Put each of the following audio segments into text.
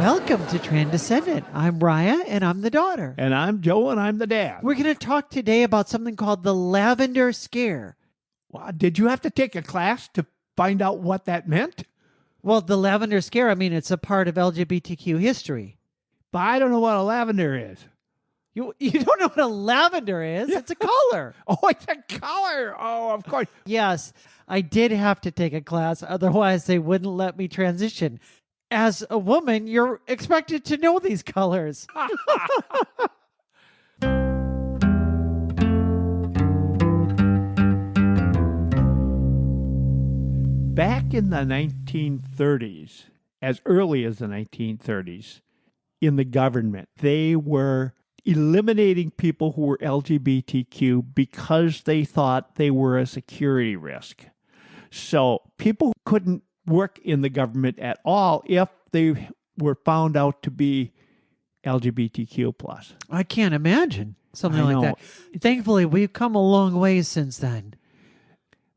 Welcome to Transcendent. I'm Raya, and I'm the daughter. And I'm Joe, and I'm the dad. We're going to talk today about something called the Lavender Scare. Well, did you have to take a class to find out what that meant? Well, the Lavender Scare, I mean, it's a part of LGBTQ history. But I don't know what a lavender is. You don't know what a lavender is? It's a color. Oh, it's a color. Oh, of course. Yes, I did have to take a class. Otherwise, they wouldn't let me transition. As a woman, you're expected to know these colors. Back in the 1930s, as early as the 1930s, in the government, they were eliminating people who were LGBTQ because they thought they were a security risk. So people couldn't work in the government at all if they were found out to be LGBTQ plus. I can't imagine something like that. Thankfully, we've come a long way since then.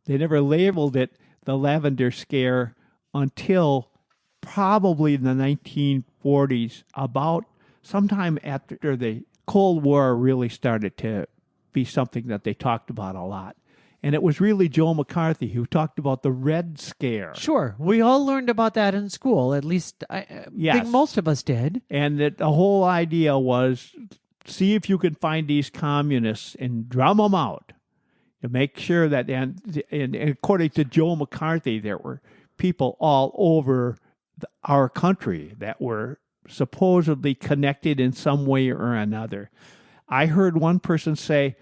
They never labeled it the Lavender Scare until probably in the 1940s, about sometime after the Cold War really started to be something that they talked about a lot. And it was really Joe McCarthy who talked about the Red Scare. Sure. We all learned about that in school. At least I think most of us did. And that the whole idea was see if you can find these communists and drum them out to make sure that, and according to Joe McCarthy, there were people all over our country that were supposedly connected in some way or another. I heard one person say,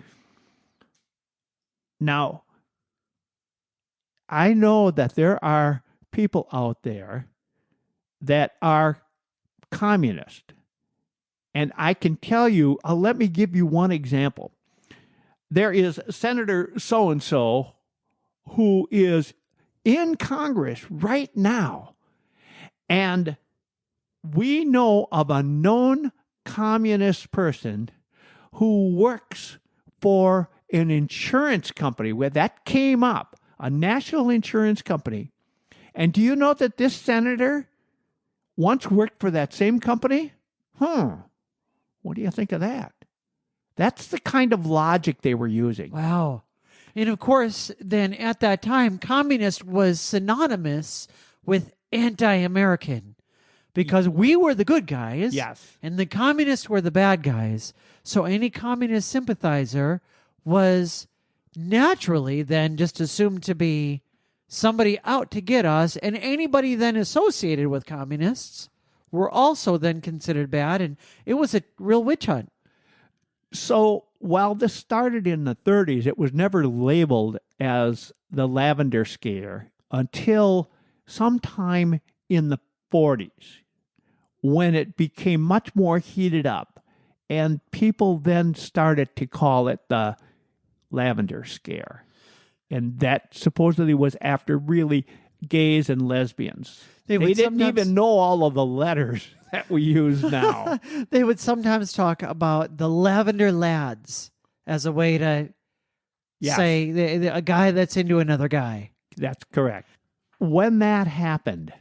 now, I know that there are people out there that are communist. And I can tell you, let me give you one example. There is Senator so-and-so who is in Congress right now. And we know of a known communist person who works for an insurance company where that came up, a national insurance company. And do you know that this senator once worked for that same company? What do you think of that? That's the kind of logic they were using. Wow. And of course, then at that time, communist was synonymous with anti-American because we were the good guys. Yes. And the communists were the bad guys. So any communist sympathizer was naturally then just assumed to be somebody out to get us, and anybody then associated with communists were also then considered bad, and it was a real witch hunt. So while this started in the 30s, it was never labeled as the Lavender Scare until sometime in the 40s, when it became much more heated up, and people then started to call it the Lavender Scare. And that supposedly was after really gays and lesbians. They didn't even know all of the letters that we use now. They would sometimes talk about the Lavender Lads as a way to say a guy that's into another guy. That's correct. When that happened,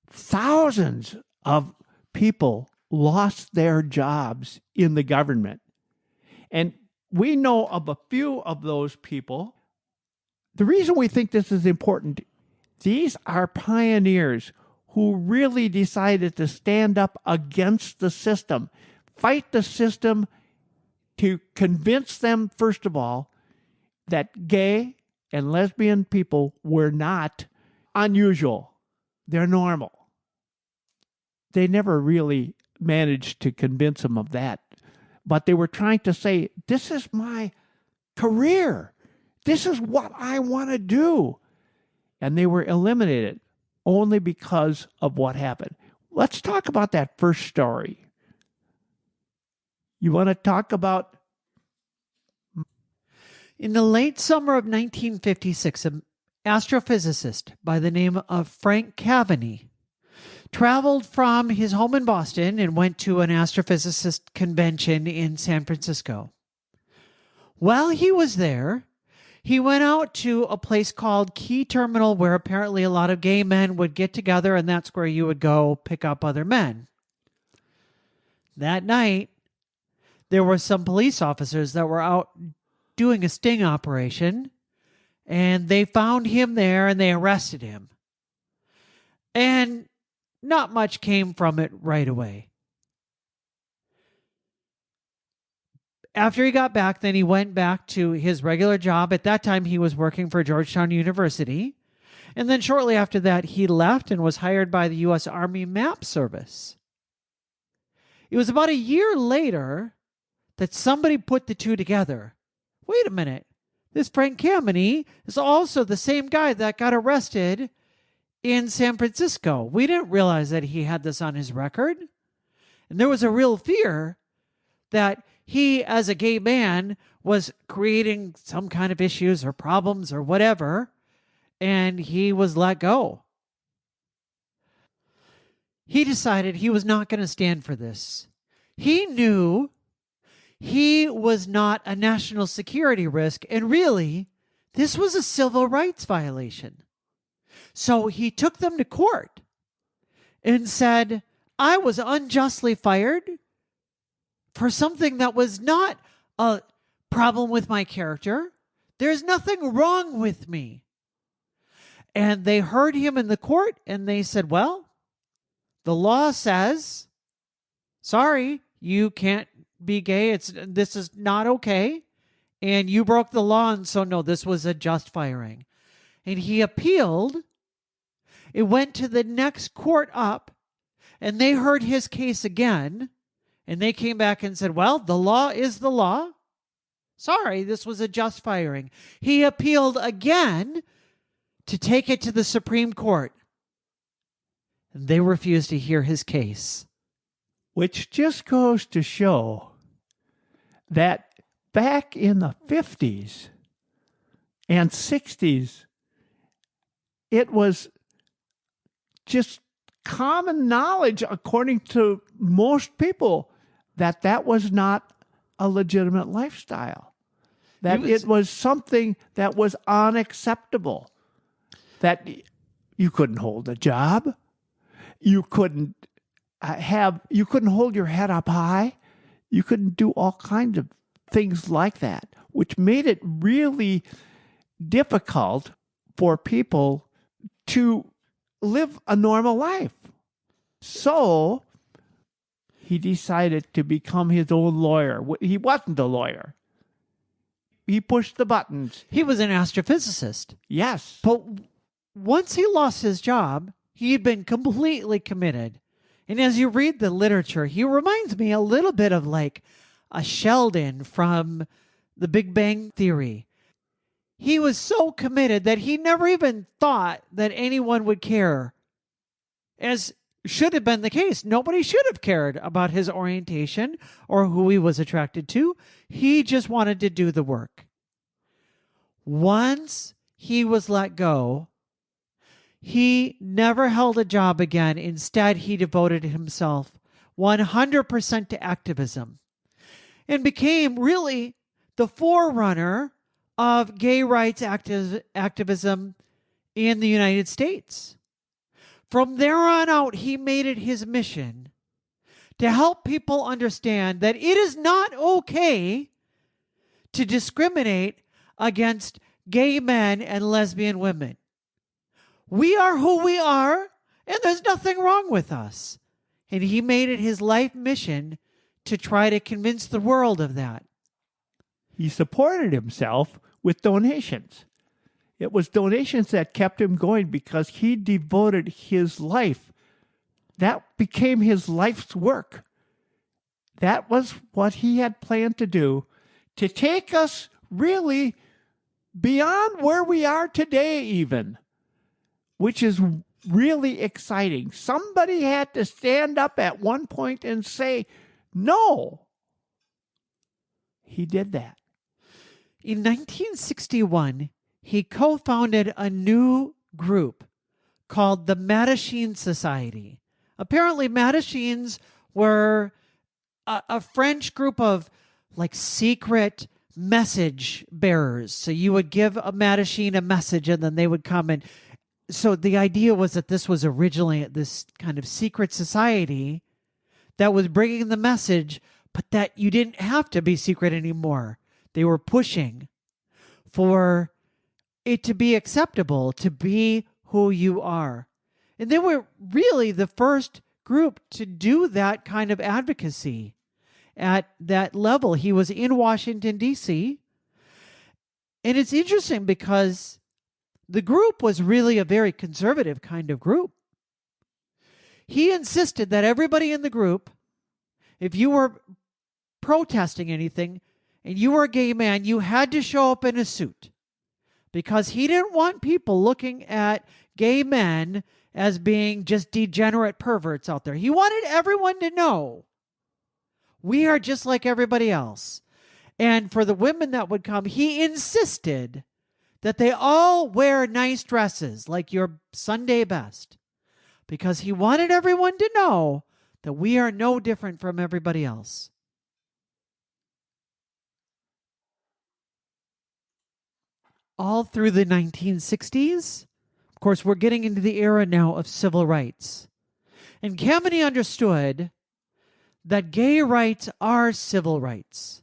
thousands of people lost their jobs in the government. And we know of a few of those people. The reason we think this is important, these are pioneers who really decided to stand up against the system, fight the system to convince them, first of all, that gay and lesbian people were not unusual. They're normal. They never really managed to convince them of that. But they were trying to say, this is my career. This is what I want to do. And they were eliminated only because of what happened. Let's talk about that first story. You want to talk about? In the late summer of 1956, an astrophysicist by the name of Frank Kameny traveled from his home in Boston and went to an astrophysicist convention in San Francisco. While he was there, He went out to a place called Key Terminal, where apparently a lot of gay men would get together, and that's where you would go pick up other men. That night, there were some police officers that were out doing a sting operation, and they found him there and they arrested him. And not much came from it right away. After he got back, then he went back to his regular job. At that time, he was working for Georgetown University. And then shortly after that, he left and was hired by the U.S. Army Map Service. It was about a year later that somebody put the two together. Wait a minute. This Frank Kameny is also the same guy that got arrested in San Francisco. We didn't realize that he had this on his record. And there was a real fear that he, as a gay man, was creating some kind of issues or problems or whatever, and he was let go. He decided he was not going to stand for this. He knew he was not a national security risk, and really, this was a civil rights violation. So he took them to court and said, I was unjustly fired for something that was not a problem with my character. There's nothing wrong with me. And they heard him in the court and they said, well, the law says, sorry, you can't be gay. This is not okay. And you broke the law. And so, no, this was a just firing. And he appealed. It went to the next court up and they heard his case again. And they came back and said, well, the law is the law. Sorry, this was a just firing. He appealed again to take it to the Supreme Court. And they refused to hear his case. Which just goes to show that back in the 50s and 60s, it was just common knowledge, according to most people, that was not a legitimate lifestyle. That it was something that was unacceptable. That you couldn't hold a job. You couldn't hold your head up high. You couldn't do all kinds of things like that, which made it really difficult for people to live a normal life. So he decided to become his own lawyer. He wasn't a lawyer. He pushed the buttons. He was an astrophysicist. Yes. But once he lost his job, he had been completely committed. And as you read the literature, he reminds me a little bit of like a Sheldon from The Big Bang Theory. He was so committed that he never even thought that anyone would care. As should have been the case. Nobody should have cared about his orientation or who he was attracted to. He just wanted to do the work. Once he was let go, he never held a job again. Instead, he devoted himself 100% to activism and became really the forerunner of gay rights activism in the United States. From there on out, he made it his mission to help people understand that it is not okay to discriminate against gay men and lesbian women. We are who we are, and there's nothing wrong with us. And he made it his life mission to try to convince the world of that. He supported himself with donations. It was donations that kept him going because he devoted his life. That became his life's work. That was what he had planned to do, to take us really beyond where we are today even, which is really exciting. Somebody had to stand up at one point and say, no. He did that. In 1961, he co-founded a new group called the Mattachine Society. Apparently, Mattachines were a French group of like secret message bearers. So you would give a Mattachine a message, and then they would come. And so the idea was that this was originally this kind of secret society that was bringing the message, but that you didn't have to be secret anymore. They were pushing for it to be acceptable, to be who you are. And they were really the first group to do that kind of advocacy at that level. He was in Washington, D.C. And it's interesting because the group was really a very conservative kind of group. He insisted that everybody in the group, if you were protesting anything and you were a gay man, you had to show up in a suit, because he didn't want people looking at gay men as being just degenerate perverts out there. He wanted everyone to know we are just like everybody else. And for the women that would come, he insisted that they all wear nice dresses, like your Sunday best, because he wanted everyone to know that we are no different from everybody else. All through the 1960s, of course, we're getting into the era now of civil rights. And Kameny understood that gay rights are civil rights.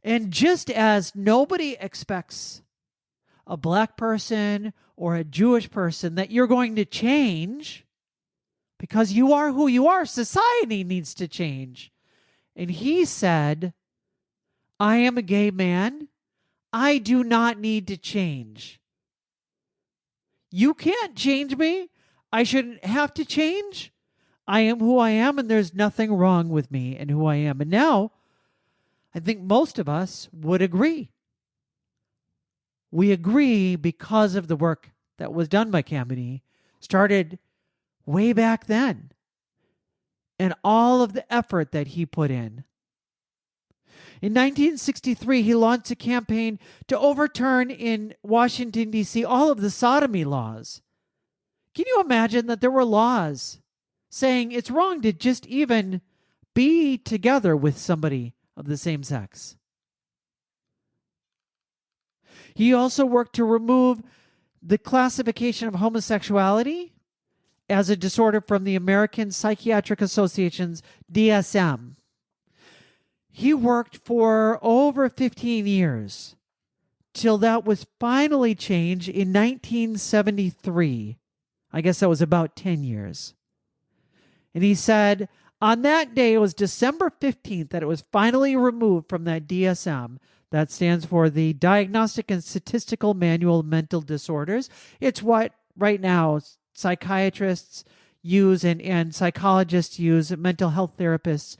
And just as nobody expects a black person or a Jewish person that you're going to change because you are who you are, society needs to change. And he said, I am a gay man. I do not need to change. You can't change me. I shouldn't have to change. I am who I am, and there's nothing wrong with me and who I am. And now, I think most of us would agree. We agree because of the work that was done by Kameny, started way back then, and all of the effort that he put in. In 1963, he launched a campaign to overturn in Washington, D.C., all of the sodomy laws. Can you imagine that there were laws saying it's wrong to just even be together with somebody of the same sex? He also worked to remove the classification of homosexuality as a disorder from the American Psychiatric Association's DSM. He worked for over 15 years till that was finally changed in 1973. I guess that was about 10 years. And he said on that day, it was December 15th, that it was finally removed from that DSM. That stands for the Diagnostic and Statistical Manual of Mental Disorders. It's what right now psychiatrists use and psychologists use, mental health therapists,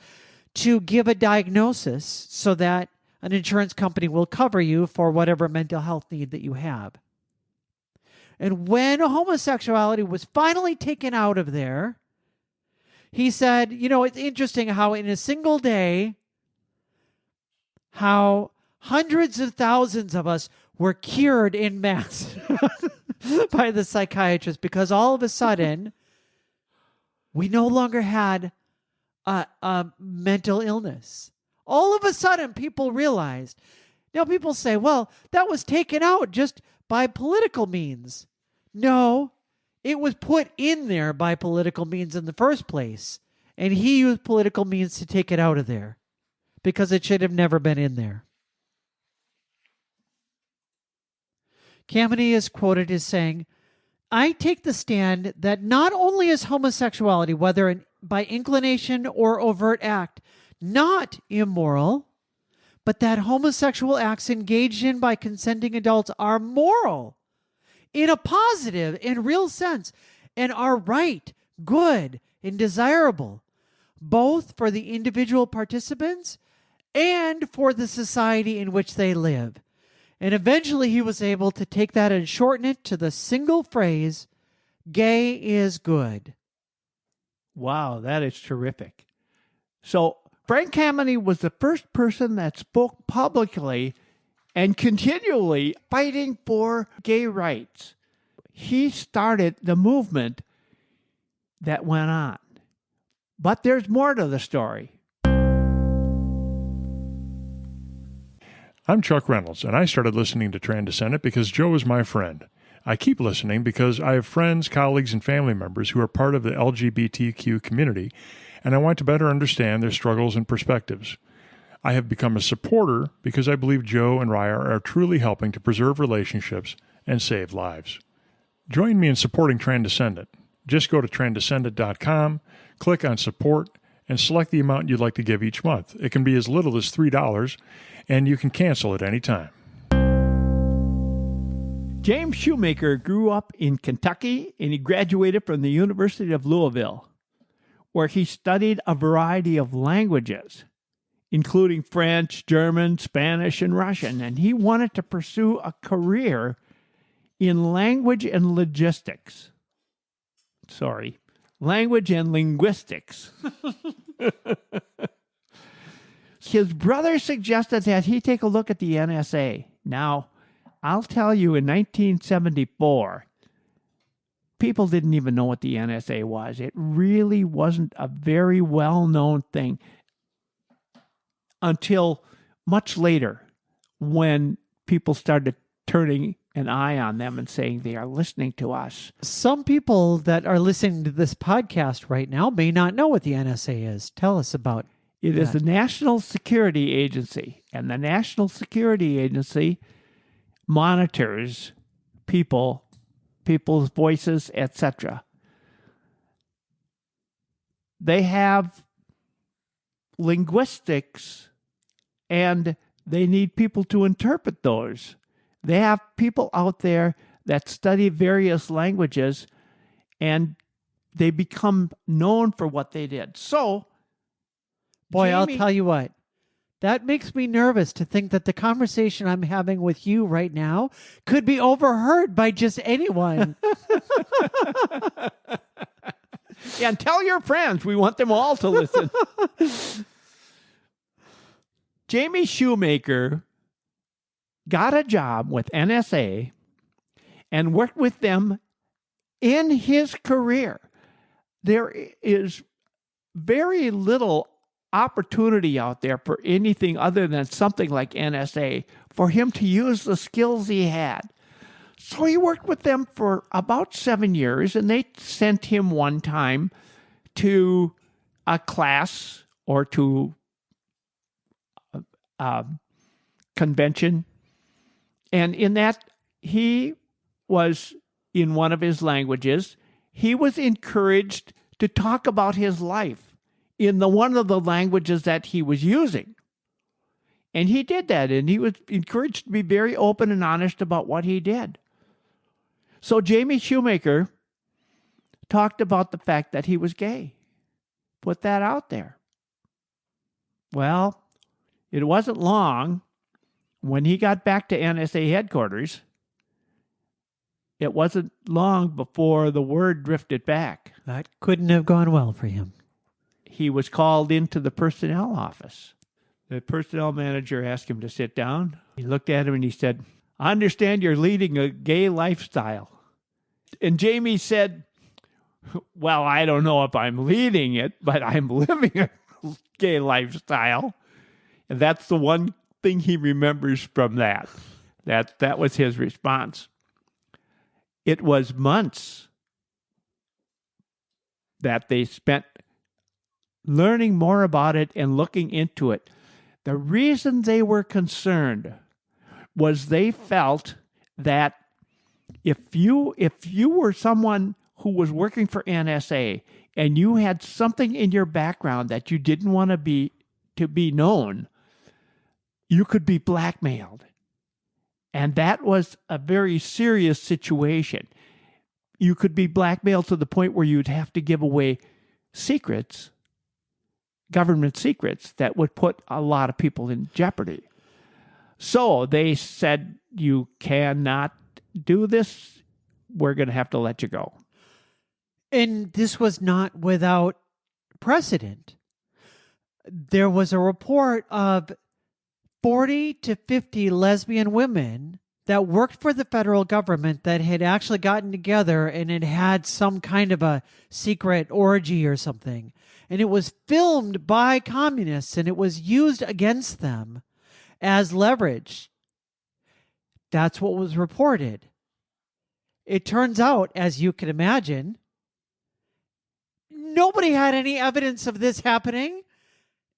to give a diagnosis so that an insurance company will cover you for whatever mental health need that you have. And when homosexuality was finally taken out of there, he said, you know, it's interesting how in a single day, how hundreds of thousands of us were cured en masse by the psychiatrist, because all of a sudden we no longer had a mental illness. All of a sudden people realized. Now people say, well, that was taken out just by political means. No, it was put in there by political means in the first place. And he used political means to take it out of there because it should have never been in there. Kameny is quoted as saying, I take the stand that not only is homosexuality, whether by inclination or overt act, not immoral, but that homosexual acts engaged in by consenting adults are moral in a positive and real sense, and are right, good, and desirable, both for the individual participants and for the society in which they live. And eventually he was able to take that and shorten it to the single phrase, gay is good. Wow, that is terrific. So Frank Kameny was the first person that spoke publicly and continually fighting for gay rights. He started the movement that went on. But there's more to the story. I'm Chuck Reynolds, and I started listening to Transcendent because Joe is my friend. I keep listening because I have friends, colleagues, and family members who are part of the LGBTQ community, and I want to better understand their struggles and perspectives. I have become a supporter because I believe Joe and Raya are truly helping to preserve relationships and save lives. Join me in supporting Transcendent. Just go to transcendent.com, click on support, and select the amount you'd like to give each month. It can be as little as $3, and you can cancel at any time. James Shoemaker grew up in Kentucky, and he graduated from the University of Louisville, where he studied a variety of languages, including French, German, Spanish, and Russian. And he wanted to pursue a career in language and logistics. Language and linguistics. His brother suggested that he take a look at the NSA. Now, I'll tell you, in 1974, people didn't even know what the NSA was. It really wasn't a very well-known thing until much later, when people started turning an eye on them and saying they are listening to us. Some people that are listening to this podcast right now may not know what the NSA is. Tell us about it. It is the National Security Agency, and the National Security Agency monitors people's voices, etc. They have linguistics, and they need people to interpret those. They have people out there that study various languages, and they become known for what they did. So, boy, I'll Jamie, tell you what. That makes me nervous to think that the conversation I'm having with you right now could be overheard by just anyone. Yeah, and tell your friends. We want them all to listen. Jamie Shoemaker got a job with NSA and worked with them in his career. There is very little opportunity out there for anything other than something like NSA for him to use the skills he had. So he worked with them for about 7 years, and they sent him one time to a class or to a convention. And in that, he was, in one of his languages, he was encouraged to talk about his life in one of the languages that he was using. And he did that, and he was encouraged to be very open and honest about what he did. So Jamie Shoemaker talked about the fact that he was gay. Put that out there. Well, it wasn't long when he got back to NSA headquarters. It wasn't long before the word drifted back. That couldn't have gone well for him. He was called into the personnel office. The personnel manager asked him to sit down. He looked at him and he said, "I understand you're leading a gay lifestyle." And Jamie said, "Well, I don't know if I'm leading it, but I'm living a gay lifestyle." And that's the one thing he remembers from that. That was his response. It was months that they spent learning more about it and looking into it. The reason they were concerned was they felt that if you were someone who was working for NSA and you had something in your background that you didn't want to be known, you could be blackmailed. And that was a very serious situation. You could be blackmailed to the point where you'd have to give away secrets, government secrets, that would put a lot of people in jeopardy. So they said, "You cannot do this. We're going to have to let you go." And this was not without precedent. There was a report of 40 to 50 lesbian women that worked for the federal government that had actually gotten together and had had some kind of a secret orgy or something. And it was filmed by communists and it was used against them. as leverage. That's what was reported. It turns out, as you can imagine, nobody had any evidence of this happening,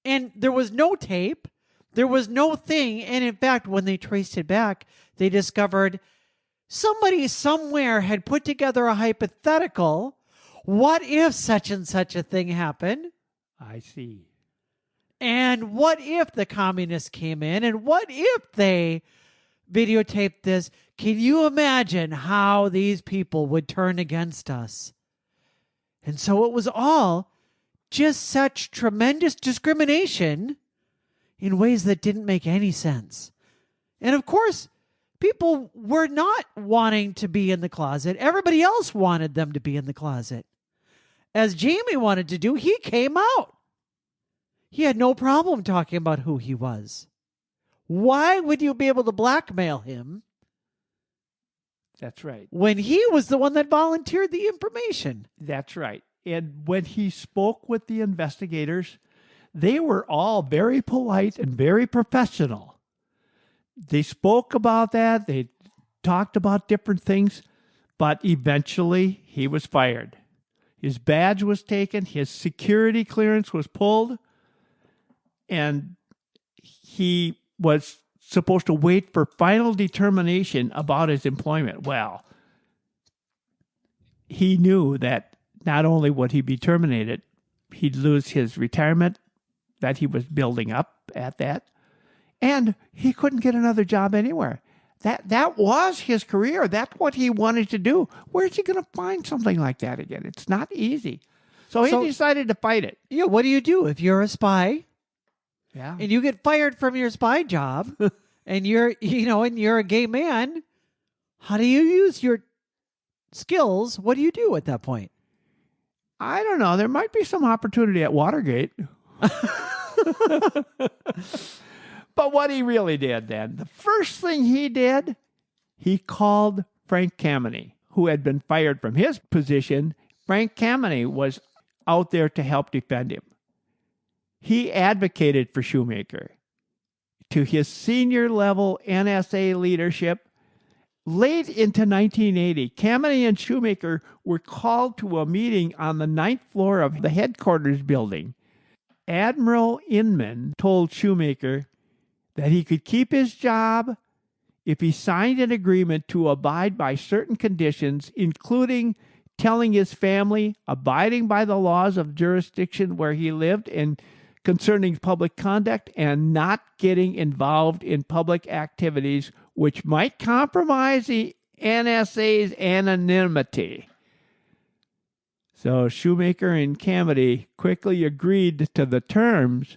and there was no tape. There was no thing. And in fact, when they traced it back, they discovered somebody somewhere had put together a hypothetical. What if such and such a thing happened? I see. And what if the communists came in? And what if they videotaped this? Can you imagine how these people would turn against us? And so it was all just such tremendous discrimination in ways that didn't make any sense. And of course, people were not wanting to be in the closet. Everybody else wanted them to be in the closet. As Jamie wanted to do, he came out. He had no problem talking about who he was. Why would you be able to blackmail him? That's right. When he was the one that volunteered the information. That's right. And when he spoke with the investigators, they were all very polite and very professional. They spoke about that. They talked about different things, but eventually he was fired. His badge was taken. His security clearance was pulled. And he was supposed to wait for final determination about his employment. Well, he knew that not only would he be terminated, he'd lose his retirement that he was building up at that, and he couldn't get another job anywhere. That was his career. That's what he wanted to do. Where's he going to find something like that again? It's not easy. So he decided to fight it. Yeah, what do you do if you're a spy? Yeah. And you get fired from your spy job and you're a gay man? How do you use your skills? What do you do at that point? I don't know. There might be some opportunity at Watergate. But what he really did then, the first thing he did, he called Frank Kameny, who had been fired from his position. Frank Kameny was out there to help defend him. He advocated for Shoemaker. To his senior level NSA leadership, late into 1980, Kameny and Shoemaker were called to a meeting on the 9th floor of the headquarters building. Admiral Inman told Shoemaker that he could keep his job if he signed an agreement to abide by certain conditions, including telling his family, abiding by the laws of jurisdiction where he lived, and concerning public conduct, and not getting involved in public activities which might compromise the NSA's anonymity. So Shoemaker and Kameny quickly agreed to the terms,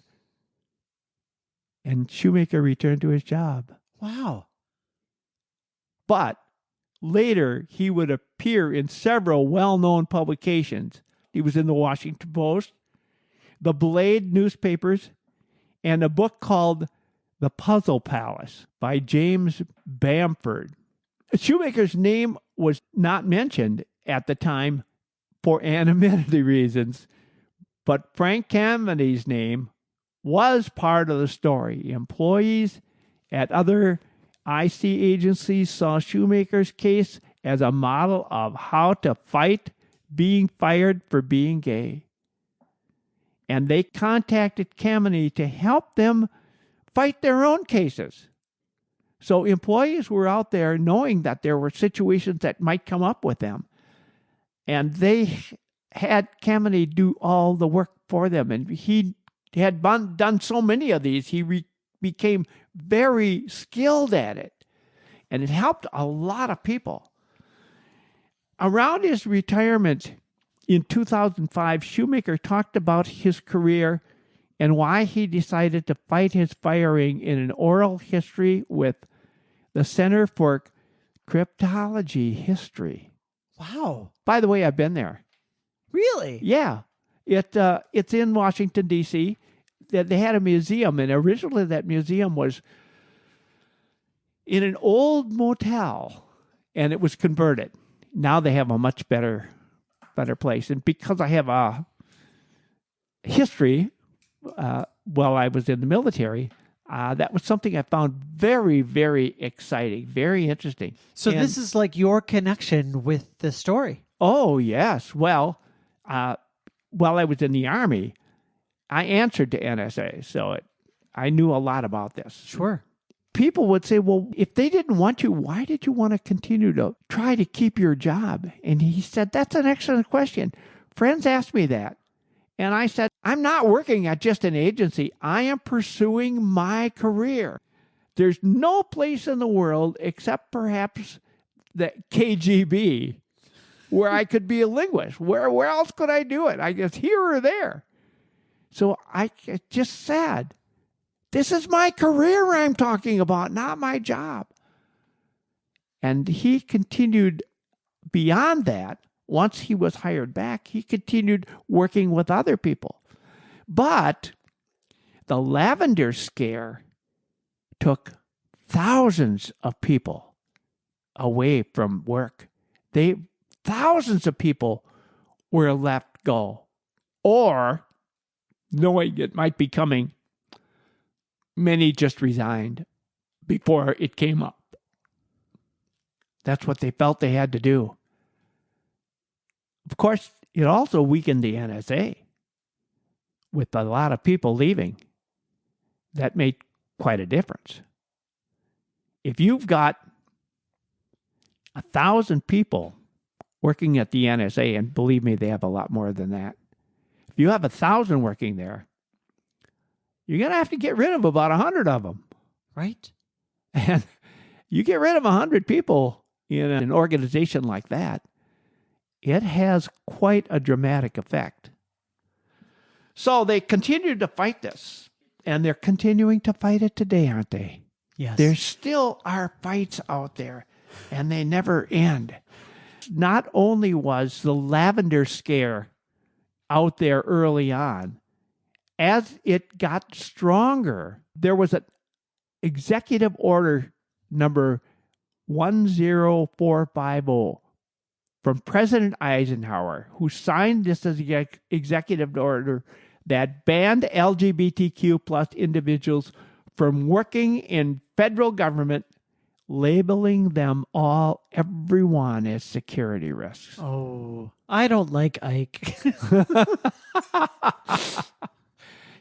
and Shoemaker returned to his job. Wow. But later, he would appear in several well-known publications. He was in the Washington Post, the Blade newspapers, and a book called The Puzzle Palace by James Bamford. Shoemaker's name was not mentioned at the time for anonymity reasons, but Frank Kameny's name was part of the story. Employees at other IC agencies saw Shoemaker's case as a model of how to fight being fired for being gay. And they contacted Kameny to help them fight their own cases. So employees were out there knowing that there were situations that might come up with them. And they had Kameny do all the work for them. And he had done so many of these, he became very skilled at it. And it helped a lot of people. Around his retirement in 2005, Shoemaker talked about his career and why he decided to fight his firing in an oral history with the Center for Cryptology History. Wow. By the way, I've been there. Really? Yeah. It's in Washington, D.C. They had a museum, and originally that museum was in an old motel, and it was converted. Now they have a much better place. And because I have a history, while I was in the military, That was something I found very, very exciting, very interesting. So And- this is like your connection with the story. Oh, yes. Well, while I was in the Army, I answered to NSA, so I knew a lot about this. Sure. People would say, well, if they didn't want you, why did you want to continue to try to keep your job? And he said, that's an excellent question. Friends asked me that. And I said, I'm not working at just an agency. I am pursuing my career. There's no place in the world except perhaps the KGB where I could be a linguist. Where else could I do it? I guess here or there. So I just said, this is my career I'm talking about, not my job. And he continued beyond that. Once he was hired back, he continued working with other people. But the Lavender scare took thousands of people away from work. Thousands of people were left go. Or, knowing it might be coming, many just resigned before it came up. That's what they felt they had to do. Of course, it also weakened the NSA with a lot of people leaving. That made quite a difference. If you've got 1,000 people working at the NSA, and believe me, they have a lot more than that. If you have 1,000 working there, you're going to have to get rid of about 100 of them. Right? And you get rid of 100 people in an organization like that, it has quite a dramatic effect. So they continued to fight this, and they're continuing to fight it today, aren't they? Yes. There still are fights out there, and they never end. Not only was the Lavender scare out there early on, as it got stronger, there was an executive order number 10450 from President Eisenhower, who signed this as an executive order that banned LGBTQ plus individuals from working in federal government, labeling them all, everyone, as security risks. Oh, I don't like Ike.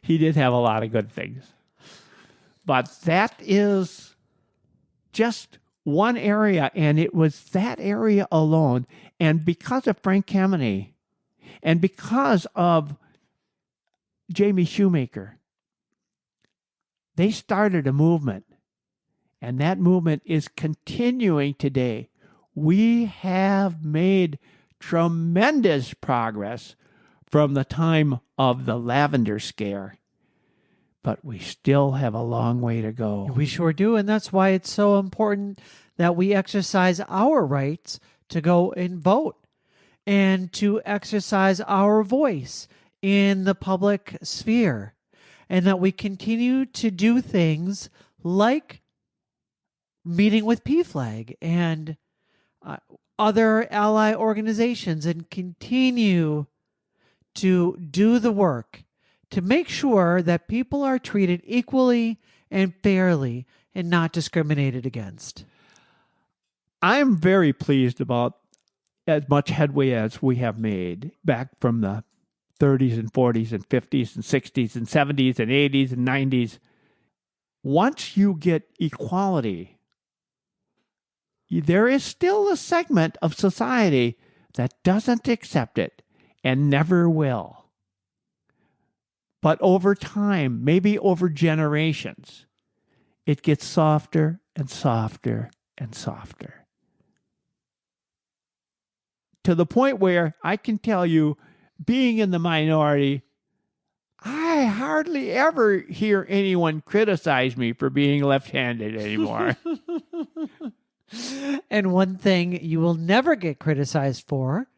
He did have a lot of good things. But that is just one area, and it was that area alone. And because of Frank Kameny, and because of Jamie Shoemaker, they started a movement. And that movement is continuing today. We have made tremendous progress from the time of the Lavender scare, but we still have a long way to go. We sure do. And that's why it's so important that we exercise our rights to go and vote and to exercise our voice in the public sphere, and that we continue to do things like meeting with PFLAG and other ally organizations, and continue to do the work to make sure that people are treated equally and fairly and not discriminated against. I'm very pleased about as much headway as we have made back from the 30s and 40s and 50s and 60s and 70s and 80s and 90s. Once you get equality, there is still a segment of society that doesn't accept it and never will. But over time, maybe over generations, it gets softer and softer and softer. To the point where I can tell you, being in the minority, I hardly ever hear anyone criticize me for being left-handed anymore. And one thing you will never get criticized for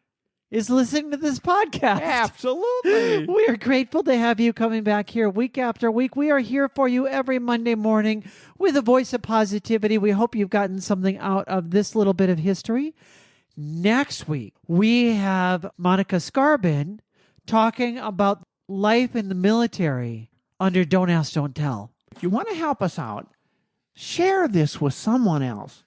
is listening to this podcast. Absolutely. We are grateful to have you coming back here week after week. We are here for you every Monday morning with a voice of positivity. We hope you've gotten something out of this little bit of history. Next week, we have Monica Scarbin talking about life in the military under Don't Ask, Don't Tell. If you want to help us out, share this with someone else.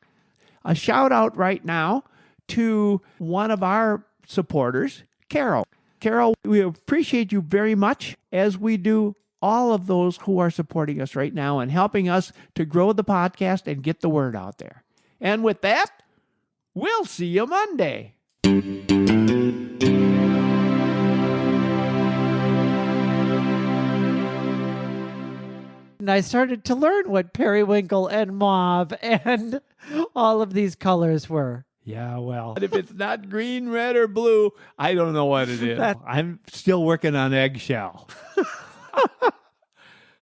A shout out right now to one of our supporters, Carol. Carol, we appreciate you very much, as we do all of those who are supporting us right now and helping us to grow the podcast and get the word out there. And with that, we'll see you Monday. And I started to learn what periwinkle and mauve and all of these colors were. Yeah, well, if it's not green, red, or blue, I don't know what it is. I'm still working on eggshell.